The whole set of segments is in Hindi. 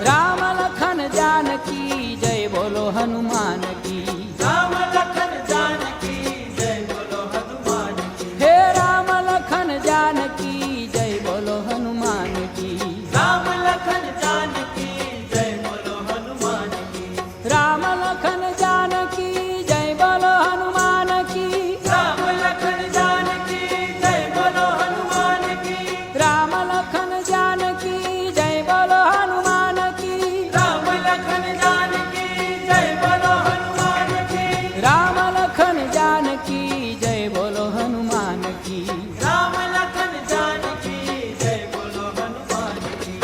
राम लखन जानकी जय बोलो हनुमान की। राम लखन जानकी जय बोलो हनुमान की। हे राम लखन जानकी जय बोलो हनुमान की। राम लखन जानकी जय बोलो हनुमान की। राम लखन जानकी जय बोलो हनुमान की। राम लखन जानकी जय बोलो हनुमान की। राम लखन जानकी जय बोलो हनुमान की। राम लखन जानकी जय बोलो हनुमान की। राम लखन जानकी जय बोलो हनुमान की। राम लखन जानकी जय बोलो हनुमान की।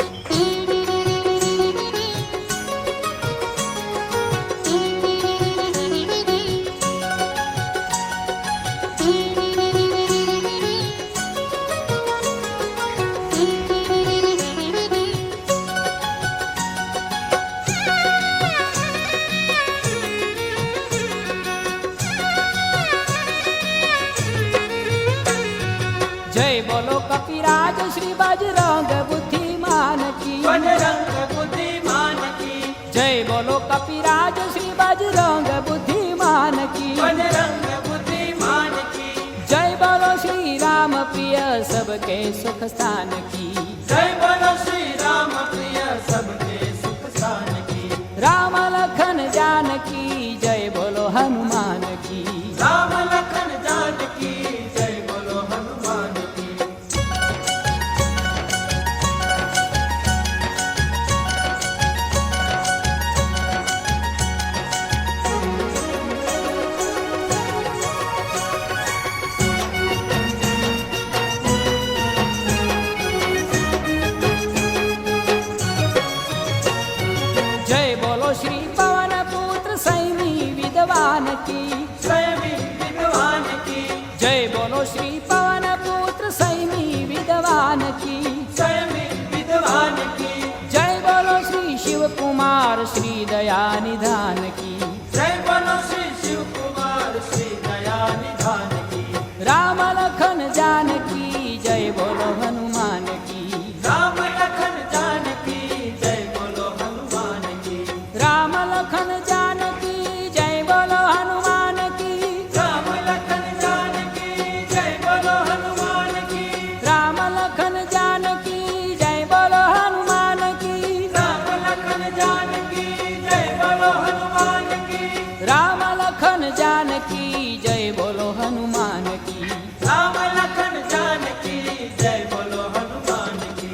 जय बोलो कपिराज श्री बजरंग बुद्धिमान की। बजरंग बुद्धिमान की। जय बोलो कपिराज श्री बजरंग बुद्धिमान की। बजरंग बुद्धिमान की। जय बोलो श्री राम प्रिय सबके सुख स्थान की। जय बोलो श्री राम प्रिय सबके सुख स्थान की। राम लखन जानकी जय बोलो हनुमान की। राम लखन जानकी जय बोलो हनुमान की। जय बोलो श्री पवन पुत्र सैनी विद्वान की। स्वयं विद्वान की। जय बोलो श्री पवन पुत्र सैनी विद्वान की। स्वयं विद्वान की। जय बोलो श्री शिव कुमार श्री दया निधान की। जय बोलो श्री शिव कुमार श्री दया निधान की। राम लखन जानकी जय बोलो हनुमान की। राम लखन जानकी जय बोलो हनुमान की। राम लखन जानकी जय बोलो हनुमान की। राम लखन जानकी जय बोलो हनुमान की। राम लखन जानकी जय बोलो हनुमान की। राम लखन जानकी जय बोलो हनुमान की। राम लखन जानकी जय बोलो हनुमान की। राम लखन जानकी जय बोलो हनुमान की।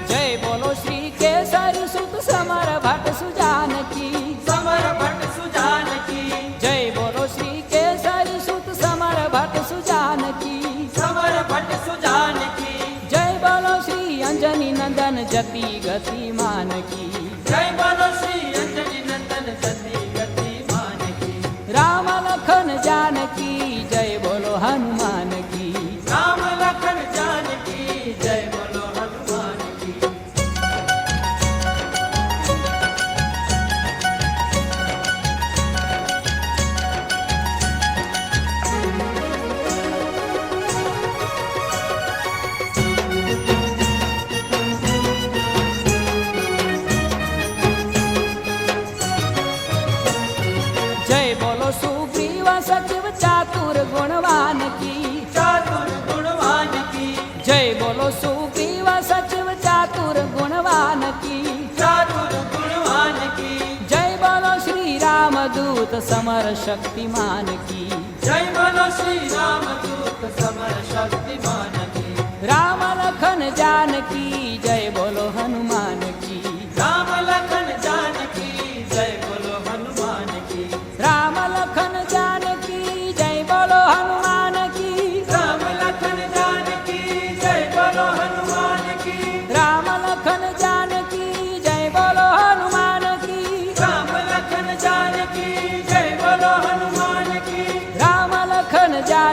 जय बोलो श्री केसरी सुत समर भट सुजान की। समर भट्ट सुजान की। जय बोलो श्री केसरी सुत समर भट सुजान की। समर भट्ट सुजान की। जय बोलो श्री अंजनी नंदन जति गतिमान की। जय बोलो श्री अंजनी नंदन जति गतिमान की। राम लखन जानकी जय बोलो हनुमान की। राम लखन जानकी जय बोलो हनुमान की। जय बोलो सुग्रीव सचिव चातुर गुणवान की। चातुर गुणवान की। जय बोलो सुग्रीव सचिव चातुर गुणवान की। चातुर गुणवान की। जय बोलो श्री राम दूत समर शक्तिमान की। जय बोलो श्री राम दूत समर शक्तिमान की। राम लखन जानकी जय बोलो हनुमान की। राम लखन जानकी जय बोलो हनुमान की। राम लखन जानकी जय बोलो हनुमान की। राम लखन जानकी जय बोलो हनुमान की। राम लखन जानकी जय बोलो हनुमान की। राम लखन जानकी जय बोलो हनुमान